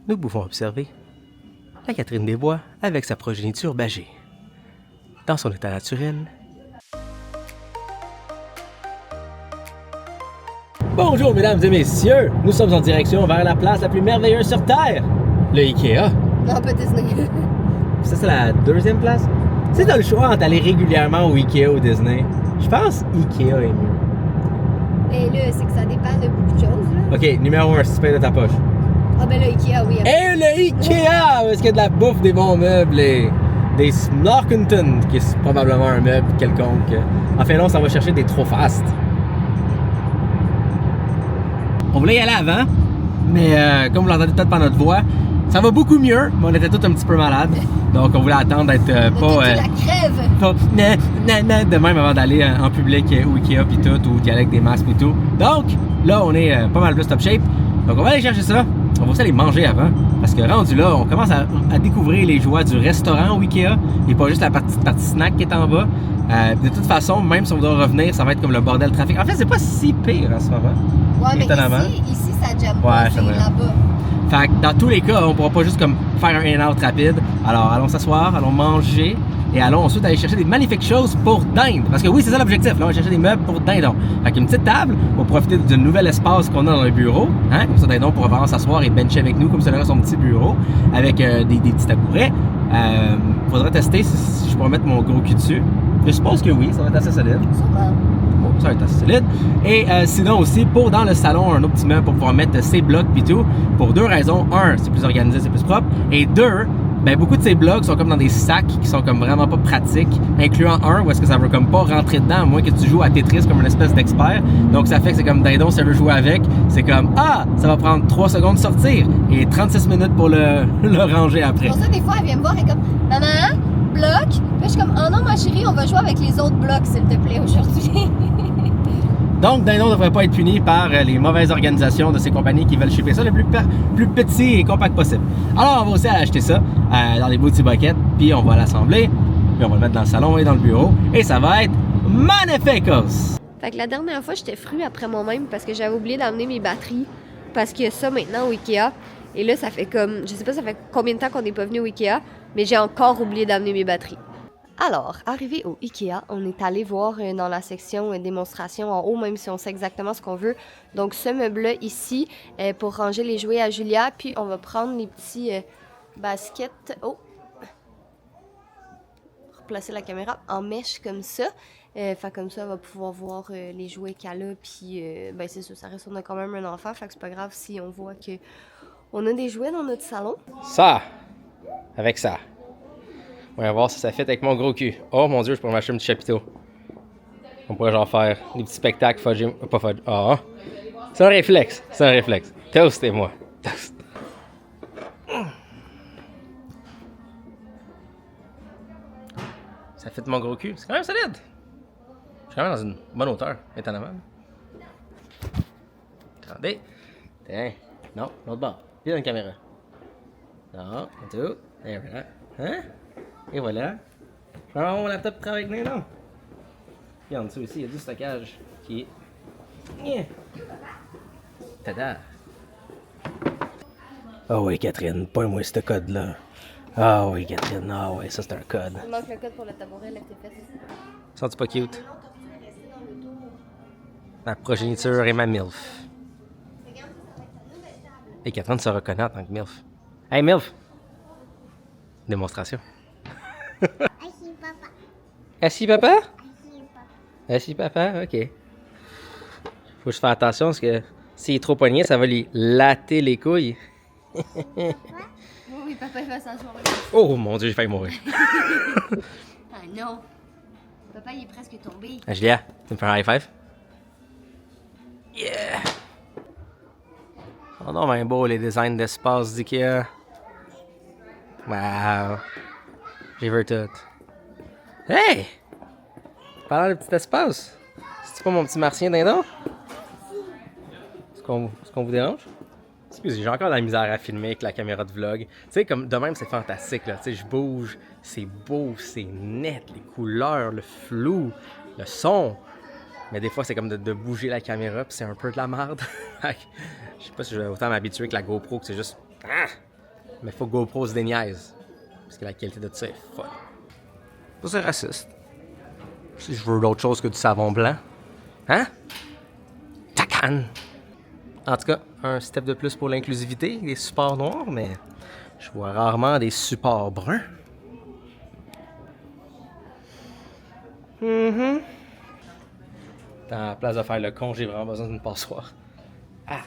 nous pouvons observer la Catherine des Bois avec sa progéniture Bagé. Dans son état naturel. Bonjour mesdames et messieurs, nous sommes en direction vers la place la plus merveilleuse sur Terre, le Ikea. Non, pas Disney. Ça c'est la deuxième place? Si t'as le choix entre aller régulièrement au Ikea ou Disney, je pense Ikea est mieux. Mais là, c'est que ça dépend de beaucoup de choses, là. Ok, numéro 1, si tu payes de ta poche. Ah ben le Ikea, oui. Et le Ikea! Est-ce qu'il y a de la bouffe, des bons meubles et des Snorkenton, qui est probablement un meuble quelconque. Enfin non, ça va chercher des trop fast. On voulait y aller avant, mais comme vous l'entendez peut-être par notre voix, ça va beaucoup mieux, mais on était tous un petit peu malades. Donc on voulait attendre d'être pas... la crève! Pas de même avant d'aller en public au Ikea pis tout, ou d'y aller avec des masques et tout. Donc, là, on est pas mal plus top shape. Donc on va aller chercher ça. On va aussi aller manger avant. Parce que rendu là, on commence à découvrir les joies du restaurant au Ikea et pas juste la partie snack qui est en bas. De toute façon, même si on doit revenir, ça va être comme le bordel trafic. En fait, c'est pas si pire en ce moment. Ouais, mais ici ça jamme pas, c'est là-bas. Fait que dans tous les cas, on pourra pas juste comme faire un in-out rapide. Alors, allons s'asseoir, allons manger et allons ensuite aller chercher des magnifiques choses pour dinde. Parce que oui, c'est ça l'objectif. Là, on va chercher des meubles pour dindon. Fait qu'une petite table pour profiter d'un nouvel espace qu'on a dans le bureau. Hein? Comme ça, dindon pourra vraiment s'asseoir et bencher avec nous comme ça, son petit bureau avec des petits tabourets. Faudrait tester si je pourrais mettre mon gros cul dessus. Je suppose que oui, ça va être assez solide. Bon, ça va être assez solide. Et sinon aussi, pour dans le salon, un autre petit meuble pour pouvoir mettre ses blocs pis tout. Pour deux raisons. Un, c'est plus organisé, c'est plus propre. Et deux, ben beaucoup de ces blocs sont comme dans des sacs qui sont comme vraiment pas pratiques, incluant un où est-ce que ça veut comme pas rentrer dedans, à moins que tu joues à Tetris comme une espèce d'expert. Donc ça fait que c'est comme dindon, si elle veut jouer avec, c'est comme ça va prendre 3 secondes de sortir et 36 minutes pour le ranger après. Pour ça, des fois, elle vient me voir et comme maman, bloc. Puis je suis comme oh non ma chérie, on va jouer avec les autres blocs s'il te plaît aujourd'hui. Donc, Dindon ne devrait pas être puni par les mauvaises organisations de ces compagnies qui veulent shipper ça le plus petit et compact possible. Alors, on va aussi aller acheter ça dans les Booty Buckets, puis on va l'assembler, puis on va le mettre dans le salon et dans le bureau, et ça va être magnificos! Fait que la dernière fois, j'étais frue après moi-même parce que j'avais oublié d'emmener mes batteries, parce qu'il y a ça maintenant au Ikea. Et là, ça fait comme, je sais pas ça fait combien de temps qu'on n'est pas venu au Ikea, mais j'ai encore oublié d'amener mes batteries. Alors, arrivé au Ikea, on est allé voir dans la section démonstration en haut, même si on sait exactement ce qu'on veut. Donc, ce meuble-là ici, pour ranger les jouets à Julia. Puis, on va prendre les petits baskets. Oh! Replacer la caméra en mèche comme ça. Fait comme ça, elle va pouvoir voir les jouets qu'elle a. Puis, ben c'est ça reste, on a quand même un enfant. Fait que c'est pas grave si on voit que on a des jouets dans notre salon. Ça! Avec ça. On va voir si ça fait avec mon gros cul. Oh mon dieu, je pourrais m'acheter un petit chapiteau. On pourrait genre faire des petits spectacles fudge. Pas fudge. Ah! C'est un réflexe. C'est un réflexe. Toast et moi. Toast. Ça fait mon gros cul. C'est quand même solide. Je suis quand même dans une bonne hauteur, étonnamment. Attendez. Tiens. Non, l'autre bord. Puis dans une caméra. Non, tout. Et voilà. Hein? Et voilà. Je vais avoir mon laptop pour travailler avec non? Puis en dessous aussi, il y a du stockage qui est... Yeah. Tada! Ah oui, Catherine, pas moi ce code-là. Ah oui, Catherine, ah oui, ça c'est un code. Il manque le code pour le tabouret, là, t'es fait. Sens-tu pas cute? Ma progéniture et ma MILF. Et Catherine se reconnaît en tant que MILF. Hey MILF! Démonstration. Assis papa. Assis papa? Assis papa. Assis papa, ok. Faut que je fasse attention parce que s'il est trop poigné, ça va lui latter les couilles. Oui, papa, il va s'asseoir. Oh mon dieu, j'ai failli mourir. Ah non. Papa, il est presque tombé. Julia, tu me fais un high five? Yeah! Oh non, ben beau les designs d'espace d'IKEA. Wow! J'ai vu tout. Hey! Parlant de petit espace, c'est pas mon petit martien dindon? Est-ce qu'on vous dérange? Excusez, j'ai encore de la misère à filmer avec la caméra de vlog. Tu sais, comme de même, c'est fantastique, là. Tu sais, je bouge, c'est beau, c'est net, les couleurs, le flou, le son. Mais des fois, c'est comme de bouger la caméra, puis c'est un peu de la merde. Je sais pas si je vais autant m'habituer que la GoPro, que c'est juste... Ah! Mais faut que GoPro se déniaise. Parce que la qualité de ça est folle. Ça, c'est raciste. Si je veux d'autre chose que du savon blanc. Hein? Tacan! En tout cas, un step de plus pour l'inclusivité, des supports noirs, mais je vois rarement des supports bruns. À la place de faire le con, j'ai vraiment besoin d'une passoire. Ah!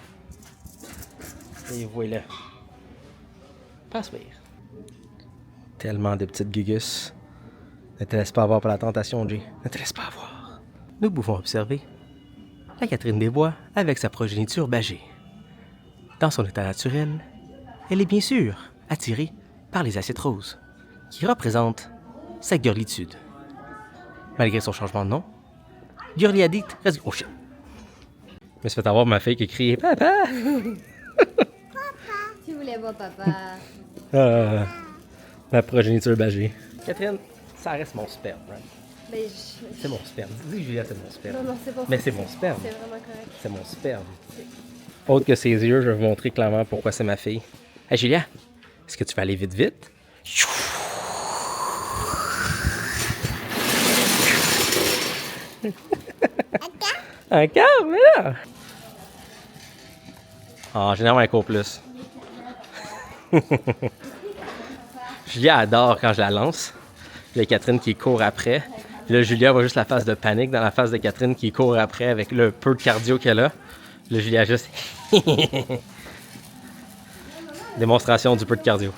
Et voilà. Passoire. Tellement de petites gugus. Ne te laisse pas avoir par la tentation, Jay. Ne te laisse pas avoir. Nous pouvons observer la Catherine des Bois avec sa progéniture bagée. Dans son état naturel, elle est bien sûr attirée par les assiettes roses, qui représentent sa girlitude. Malgré son changement de nom, Girly Addict reste... Oh shit! Je me suis fait avoir ma fille qui crie « Papa! » Tu voulais voir papa. Ma progéniture bagée. Catherine, ça reste mon sperme, right? Ben, C'est mon sperme. Dis Julia, c'est mon sperme. Non, c'est pas Mais ça. c'est mon sperme. C'est vraiment correct. C'est mon sperme. Autre que ses yeux, je vais vous montrer clairement pourquoi c'est ma fille. Hey Julia, est-ce que tu vas aller vite vite? Encore, mais là! En général, un court plus. Julia adore quand je la lance. Il y a Catherine qui court après. Puis là, Julia voit juste la face de panique dans la face de Catherine qui court après avec le peu de cardio qu'elle a. Là, Julia juste... Démonstration du peu de cardio.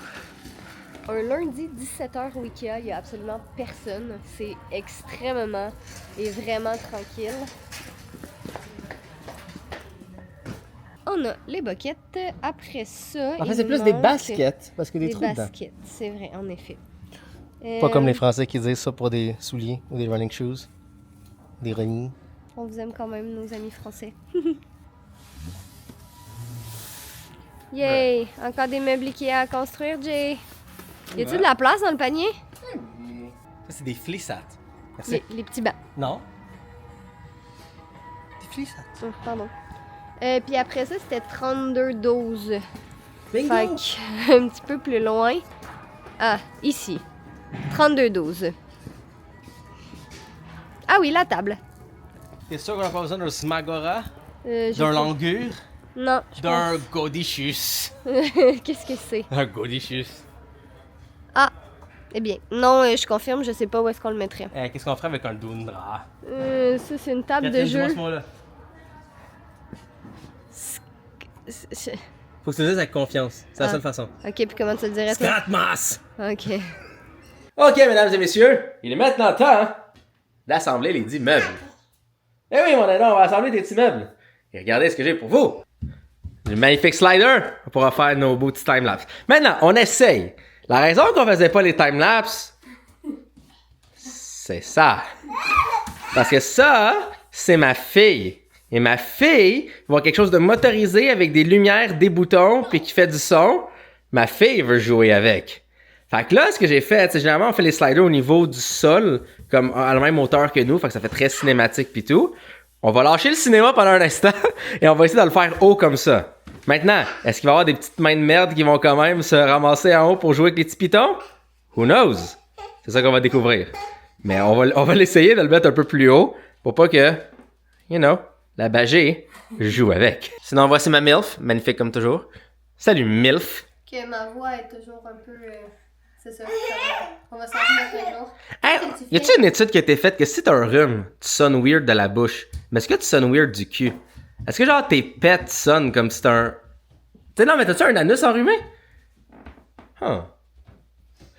Un lundi 17h au Ikea, il n'y a absolument personne. C'est extrêmement et vraiment tranquille. On a les boquettes. Après ça, En fait, il c'est nous plus des manque baskets, parce que des Des trous dedans. baskets, c'est vrai, en effet. Pas comme les Français qui disent ça pour des souliers ou des running shoes. Des running. On vous aime quand même, nos amis français. Yay! Encore des meubles Ikea à construire, Jay. Y a-tu de la place dans le panier? Ça, c'est des flissats. Les petits bancs. Non. Des flissats. Pardon. Puis après ça, c'était 32,12. Fait Bingo! que, un petit peu plus loin. Ah, ici. 32,12. Ah oui, la table. T'es sûr qu'on n'a pas besoin d'un smagora, J'ai d'un pas- langur, Non, je d'un godichus? pense- Qu'est-ce que c'est? Un godichus. Ah, eh bien, non, je confirme, je sais pas où est-ce qu'on le mettrait. Qu'est-ce qu'on ferait avec un dundra? Ça, c'est une table de Catherine, dis-moi jeu. ce mot-là. C'est- Faut que tu le dises avec confiance. C'est la Ah. seule façon. Ok, puis comment tu le dirais, toi? Stratmas! Ok. Ok, mesdames et messieurs, il est maintenant temps d'assembler les 10 meubles. Eh oui, mon ami, on va assembler des petits meubles. Et regardez ce que j'ai pour vous. Du magnifique slider pour faire nos beaux petits timelapses. Maintenant, on essaye. La raison qu'on faisait pas les timelapses, c'est ça. Parce que ça, c'est ma fille. Et ma fille voit quelque chose de motorisé avec des lumières, des boutons, puis qui fait du son. Ma fille veut jouer avec. Fait que là, ce que j'ai fait, c'est généralement on fait les sliders au niveau du sol, comme à la même hauteur que nous, fait que ça fait très cinématique pis tout. On va lâcher le cinéma pendant un instant et on va essayer de le faire haut comme ça. Maintenant, est-ce qu'il va y avoir des petites mains de merde qui vont quand même se ramasser en haut pour jouer avec les petits pitons? Who knows? C'est ça qu'on va découvrir. Mais on va l'essayer de le mettre un peu plus haut pour pas que, you know, la bagée joue avec. Sinon, voici ma MILF, magnifique comme toujours. Salut MILF. Que ma voix est toujours un peu... c'est ça, on va s'en remettre un jour. Hey, y a-tu une étude qui a été faite que si t'as un rhume, tu sonnes weird de la bouche, mais est-ce que tu sonnes weird du cul? Est-ce que genre tes pets sonnent comme si t'as un... Tu sais, non, mais t'as-tu un anus enrhumé? Huh.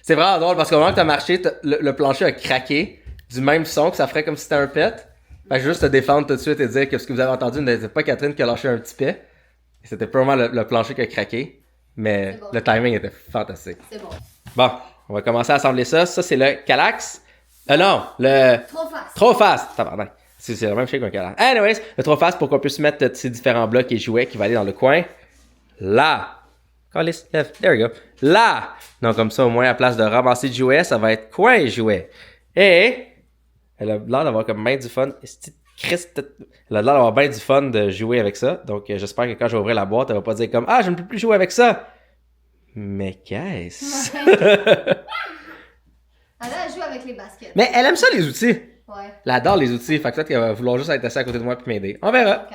C'est vraiment drôle parce qu'au moment que t'as marché, le plancher a craqué du même son que ça ferait comme si c'était un pet. Fait que juste te défendre tout de suite et dire que ce que vous avez entendu n'était pas Catherine qui a lâché un petit pet. C'était purement le plancher qui a craqué. Mais bon. le timing était fantastique. C'est bon. Bon, on va commencer à assembler ça. Ça, c'est le Calax. Non, le... Trop fast. Trop fast! Tabarnak. C'est le même shape qu'un Calax. Anyways, le trop fast pour qu'on puisse mettre ces différents blocs et jouets qui vont aller dans le coin. Là. Calice, left. There we go. Là. Donc, comme ça, au moins, à place de ramasser du jouet, ça va être coin et jouet. Et... Elle a l'air d'avoir comme bien du fun. Elle a l'air d'avoir bien du fun de jouer avec ça. Donc, j'espère que quand je vais ouvrir la boîte, elle va pas dire comme « Ah, je ne peux plus jouer avec ça! » Mais qu'est-ce? Elle joue avec les baskets. Mais elle aime ça, les outils. Ouais. Elle adore les outils. Fait que peut-être qu'elle va vouloir juste être assise à côté de moi et m'aider. On verra.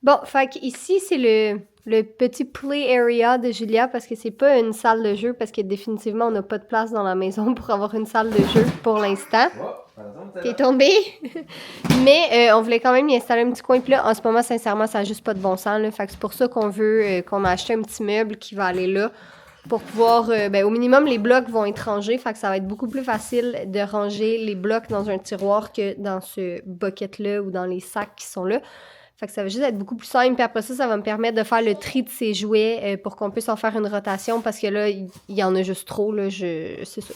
Bon, fait que ici, c'est le petit play area de Julia parce que c'est pas une salle de jeu parce que définitivement, on n'a pas de place dans la maison pour avoir une salle de jeu pour l'instant. T'es tombé? Mais on voulait quand même y installer un petit coin. Puis là, en ce moment, sincèrement, ça n'a juste pas de bon sens. Là. Fait que c'est pour ça qu'on veut, qu'on a acheté un petit meuble qui va aller là pour pouvoir, au minimum, les blocs vont être rangés. Fait que ça va être beaucoup plus facile de ranger les blocs dans un tiroir que dans ce bucket-là ou dans les sacs qui sont là. Fait que ça va juste être beaucoup plus simple. Puis après ça, ça va me permettre de faire le tri de ces jouets pour qu'on puisse en faire une rotation parce que là, il y en a juste trop. Là, c'est ça.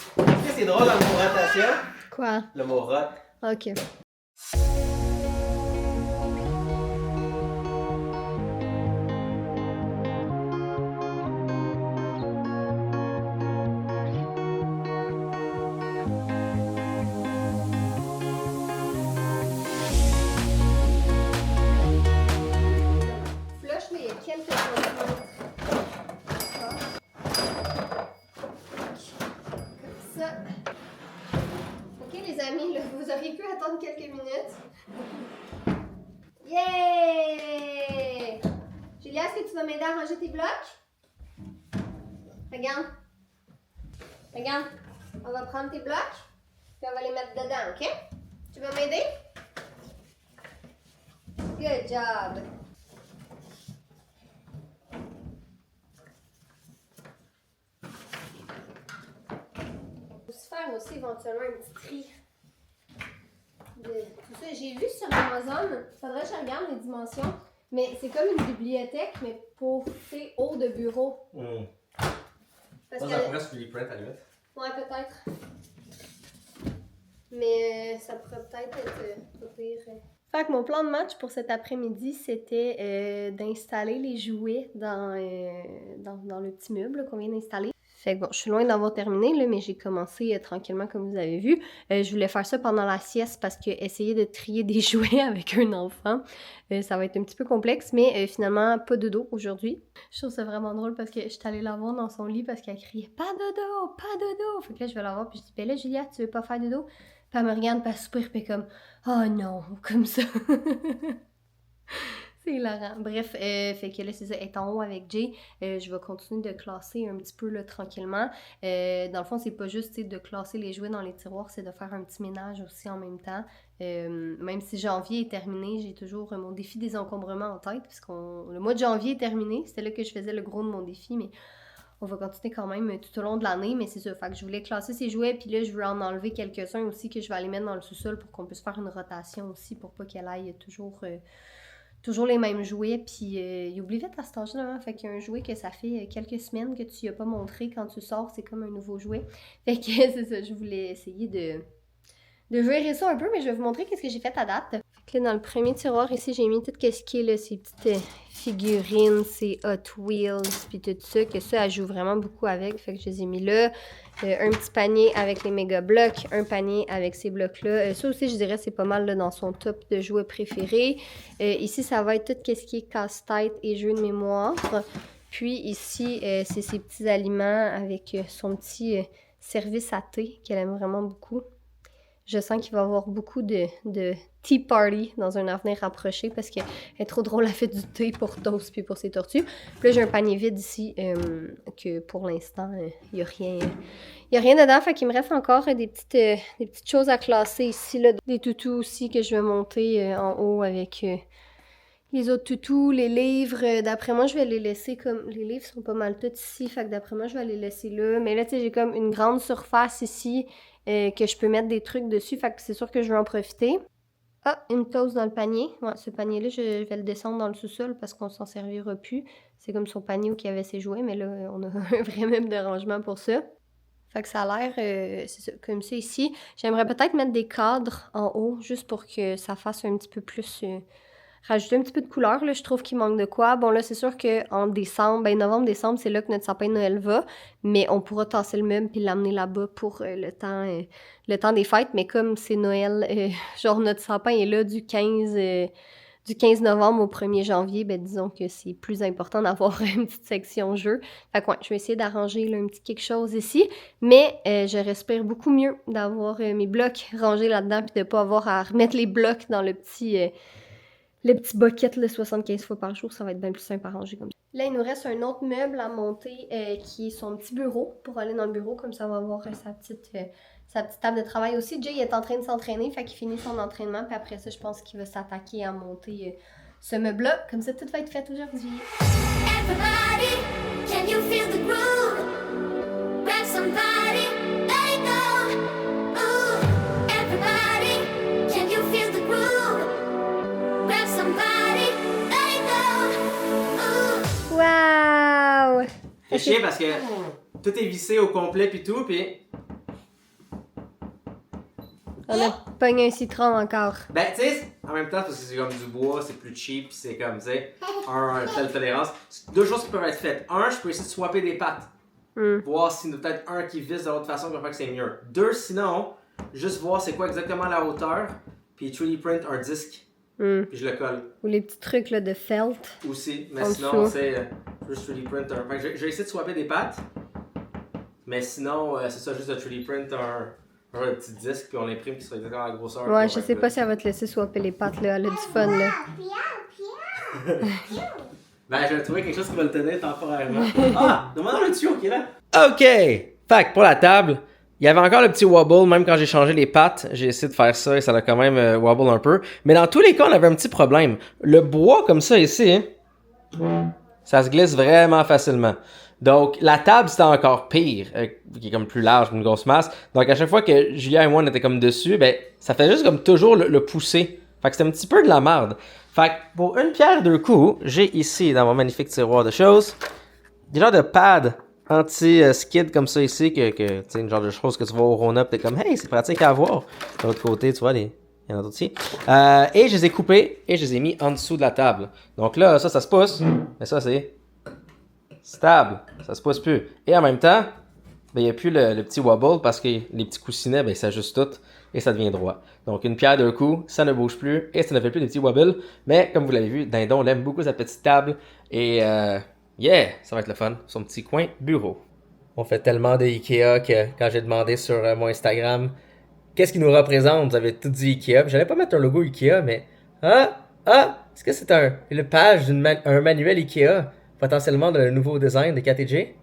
C'est drôle dans le mot rotation. Quoi? Le mot rot. OK. Flush, mais il y a quelques centimètres. Comme ça. OK, les amis, là, vous auriez pu attendre quelques minutes. Yeah! Julia, est-ce que tu vas m'aider à ranger tes blocs? Regarde. Regarde. On va prendre tes blocs, puis on va les mettre dedans, OK? Tu vas m'aider? Good job. On peut se faire aussi éventuellement un petit tri de tout ça. J'ai vu sur Amazon, faudrait que je regarde les dimensions, mais c'est comme une bibliothèque, mais pour tes hauts de bureau. Parce que... pourrait se print à la limite. Ouais, peut-être. Mais ça pourrait peut-être être pas pire. Fait que mon plan de match pour cet après-midi, c'était d'installer les jouets dans le petit meuble qu'on vient d'installer. Fait que bon, je suis loin d'avoir terminé, là, mais j'ai commencé tranquillement, comme vous avez vu. Je voulais faire ça pendant la sieste parce que essayer de trier des jouets avec un enfant, ça va être un petit peu complexe, mais finalement, pas de dos aujourd'hui. Je trouve ça vraiment drôle parce que je suis allée la voir dans son lit parce qu'elle criait « Pas de dos! Pas de dos! » Fait que là, je vais la voir puis je dis « Ben là, Julia, tu veux pas faire de dos? » Puis elle me regarde, puis elle soupire, puis comme « Oh non! » Comme ça. C'est hilarant. Bref, fait que là, c'est ça, elle est en haut avec Jay. Je vais continuer de classer un petit peu là, tranquillement. Dans le fond, c'est pas juste de classer les jouets dans les tiroirs, c'est de faire un petit ménage aussi en même temps. Même si janvier est terminé, j'ai toujours mon défi des encombrements en tête, puisque le mois de janvier est terminé. C'était là que je faisais le gros de mon défi, mais on va continuer quand même tout au long de l'année, mais c'est ça. Fait que je voulais classer ces jouets, puis là, je veux en enlever quelques-uns aussi que je vais aller mettre dans le sous-sol pour qu'on puisse faire une rotation aussi, pour pas qu'elle aille toujours les mêmes jouets, puis il oublie vite à cet âge-là, hein? Fait qu'il y a un jouet que ça fait quelques semaines que tu lui as pas montré, quand tu sors, c'est comme un nouveau jouet. Fait que c'est ça, je voulais essayer de gérer ça un peu, mais je vais vous montrer qu'est-ce que j'ai fait à date. Fait que là, dans le premier tiroir, ici, j'ai mis tout ce qui est là, ces petites figurines, ces Hot Wheels, puis tout ça, que ça, elle joue vraiment beaucoup avec, fait que je les ai mis là. Un petit panier avec les méga blocs, un panier avec ces blocs-là. Ça aussi, je dirais, c'est pas mal là, dans son top de jouets préférés. Ici, ça va être tout ce qui est casse-tête et jeux de mémoire. Puis ici, c'est ses petits aliments avec son petit service à thé qu'elle aime vraiment beaucoup. Je sens qu'il va y avoir beaucoup de tea party dans un avenir rapproché parce qu'elle est trop drôle, elle fait du thé pour Toast puis pour ses tortues. Puis là, j'ai un panier vide ici que pour l'instant, il n'y a rien. Il n'y a rien dedans, fait qu'il me reste encore des petites choses à classer ici. Là. Des toutous aussi que je vais monter en haut avec les autres toutous, les livres. D'après moi, je vais les laisser comme... Les livres sont pas mal tous ici, fait que d'après moi, je vais les laisser là. Mais là, tu sais, j'ai comme une grande surface ici que je peux mettre des trucs dessus, fait que c'est sûr que je vais en profiter. Ah, une toast dans le panier. Ouais, ce panier-là, je vais le descendre dans le sous-sol parce qu'on s'en servira plus. C'est comme son panier où il y avait ses jouets, mais là, on a un vrai meuble de rangement pour ça. Fait que ça a l'air, c'est ça, comme ça ici. J'aimerais peut-être mettre des cadres en haut, juste pour que ça fasse un petit peu plus... rajouter un petit peu de couleur, là, je trouve qu'il manque de quoi. Bon, là, c'est sûr qu'en décembre, novembre-décembre, c'est là que notre sapin de Noël va, mais on pourra tasser le meuble puis l'amener là-bas pour le temps des fêtes. Mais comme c'est Noël, genre notre sapin est là du 15 du 15 novembre au 1er janvier, ben disons que c'est plus important d'avoir une petite section jeu. Fait que ouais, je vais essayer d'arranger là, un petit quelque chose ici. Mais je respire beaucoup mieux d'avoir mes blocs rangés là-dedans puis de pas avoir à remettre les blocs dans le petit bucket là, 75 fois par jour. Ça va être bien plus simple à ranger comme ça. Là, il nous reste un autre meuble à monter qui est son petit bureau pour aller dans le bureau. Comme ça, on va avoir sa petite table de travail aussi. Jay il est en train de s'entraîner, fait qu'il finit son entraînement. Puis après ça, je pense qu'il va s'attaquer à monter ce meuble-là. Comme ça, tout va être fait aujourd'hui. Everybody, can you feel the groove? Grab somebody, let it go. Ooh, everybody, can you feel the groove? Grab somebody, let it go. Ooh. Wow! C'est chiant parce que tout est vissé au complet puis tout, puis... On a pogné un citron encore. Ben, tu sais, en même temps, parce que c'est comme du bois, c'est plus cheap, c'est comme, tu sais, telle tolérance. Deux choses qui peuvent être faites. Un, je peux essayer de swapper des pattes. Voir s'il y en a peut-être un qui visse de l'autre façon pour faire que c'est mieux. Deux, sinon, juste voir c'est quoi exactement la hauteur, puis 3D print un disque, puis je le colle. Ou les petits trucs là, de felt. Aussi, mais En sinon, dessous. c'est juste 3D print un. Fait que j'ai essayé de swapper des pattes, mais sinon, c'est ça, juste de 3D print un petit disque, puis on l'imprime qui sera exactement la grosseur. Ouais, je sais pas si elle va te laisser swapper les pattes là. Elle a du fun là. Ben, je vais trouver quelque chose qui va le tenir temporairement. Ah! Demande le tuyau qui est là. OK! Fait que pour la table, il y avait encore le petit wobble, même quand j'ai changé les pattes. J'ai essayé de faire ça et ça a quand même wobble un peu. Mais dans tous les cas, on avait un petit problème. Le bois comme ça ici, ça se glisse vraiment facilement. Donc, la table, c'était encore pire, qui est comme plus large, une grosse masse. Donc, à chaque fois que Julia et moi, on était comme dessus, ben, ça fait juste comme toujours le pousser. Fait que c'était un petit peu de la merde. Fait que pour une pierre deux coups, j'ai ici, dans mon magnifique tiroir de choses, des genres de pads anti-skid comme ça ici, que tu sais, une genre de chose que tu vois au Rona, pis t'es comme, hey, c'est pratique à avoir. De l'autre côté, tu vois, il y en a d'autres ici. Et je les ai coupés et je les ai mis en dessous de la table. Donc là, ça se pousse, mais ça, c'est stable, ça se pousse plus. Et en même temps, ben, il n'y a plus le petit wobble parce que les petits coussinets, ben, ils s'ajustent tout et ça devient droit. Donc une pierre d'un coup, ça ne bouge plus et ça ne fait plus de petits wobbles. Mais comme vous l'avez vu, Dindon aime beaucoup sa petite table et yeah, ça va être le fun, son petit coin bureau. On fait tellement de Ikea que quand j'ai demandé sur mon Instagram qu'est-ce qui nous représente, vous avez tout dit Ikea. J'allais pas mettre un logo Ikea, mais est-ce que c'est une page d'un manuel Ikea? Potentiellement d'un nouveau design de KTG?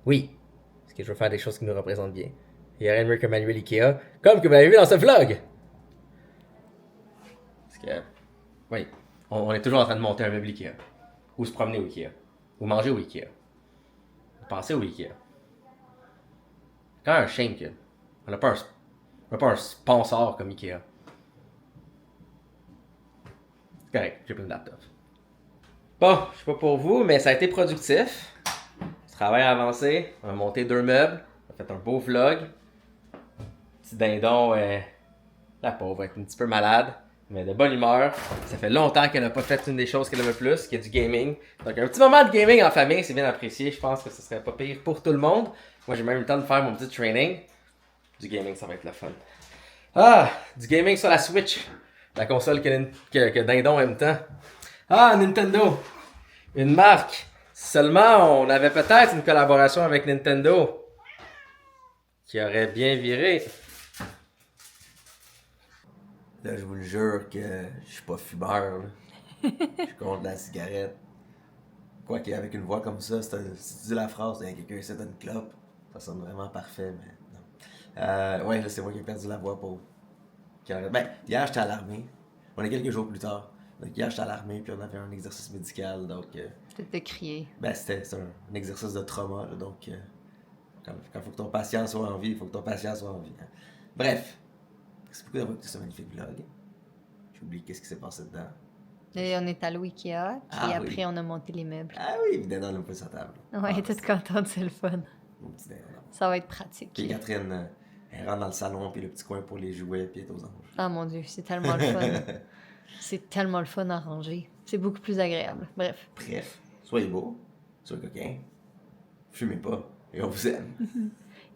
Oui. Parce que je veux faire des choses qui nous représentent bien. Il y a rien de mieux qu'un manuel Ikea, comme que vous l'avez vu dans ce vlog! Parce que, oui, on est toujours en train de monter un meuble Ikea. Ou se promener au Ikea. Ou manger au Ikea. Ou penser au Ikea. Quand un shame que on n'a pas un sponsor comme Ikea. C'est correct, j'ai plein de laptops. Bon, je sais pas pour vous, mais ça a été productif. Travail avancé, on a monté 2 meubles, on a fait un beau vlog. Petit Dindon, la pauvre, est un petit peu malade, mais de bonne humeur. Ça fait longtemps qu'elle n'a pas fait une des choses qu'elle aime le plus, qui est du gaming. Donc un petit moment de gaming en famille, c'est bien apprécié. Je pense que ce serait pas pire pour tout le monde. Moi, j'ai même eu le temps de faire mon petit training. Du gaming, ça va être le fun. Ah, du gaming sur la Switch, la console que Dindon aime tant. Ah, Nintendo, une marque. Seulement, on avait peut-être une collaboration avec Nintendo qui aurait bien viré. Là, je vous le jure que je suis pas fumeur. Là. Je suis contre la cigarette. Quoique, avec une voix comme ça, si tu dis la phrase, il y a quelqu'un qui une clope, ça sonne vraiment parfait, mais non. Ouais, là, c'est moi qui ai perdu la voix pour. Ben, hier, j'étais à l'armée. On est quelques jours plus tard. Donc, hier, j'étais à l'armée, puis on avait un exercice médical, donc... Peut-être de crier. Ben, c'était un exercice de trauma, là, donc... quand il faut que ton patient soit en vie, il faut que ton patient soit en vie. Hein. Bref. Merci beaucoup d'avoir écouté ce magnifique vlog. J'ai oublié qu'est-ce qui s'est passé dedans. Et on est allé au Ikea, puis Ah, après oui. on a monté les meubles. Ah oui, évidemment, on a fait sa table. Ouais, toute contente, c'est le fun. Mon petit Dindon. Ça va être pratique. Puis Catherine, elle rentre dans le salon, puis le petit coin pour les jouets, puis elle est aux anges. Ah mon Dieu, c'est tellement le fun. C'est tellement le fun à ranger. C'est beaucoup plus agréable. Bref. Bref, soyez beaux, soyez coquins, fumez pas, et on vous aime.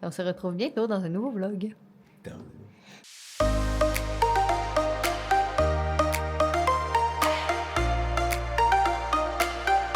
Et on se retrouve bientôt dans un nouveau vlog. Dans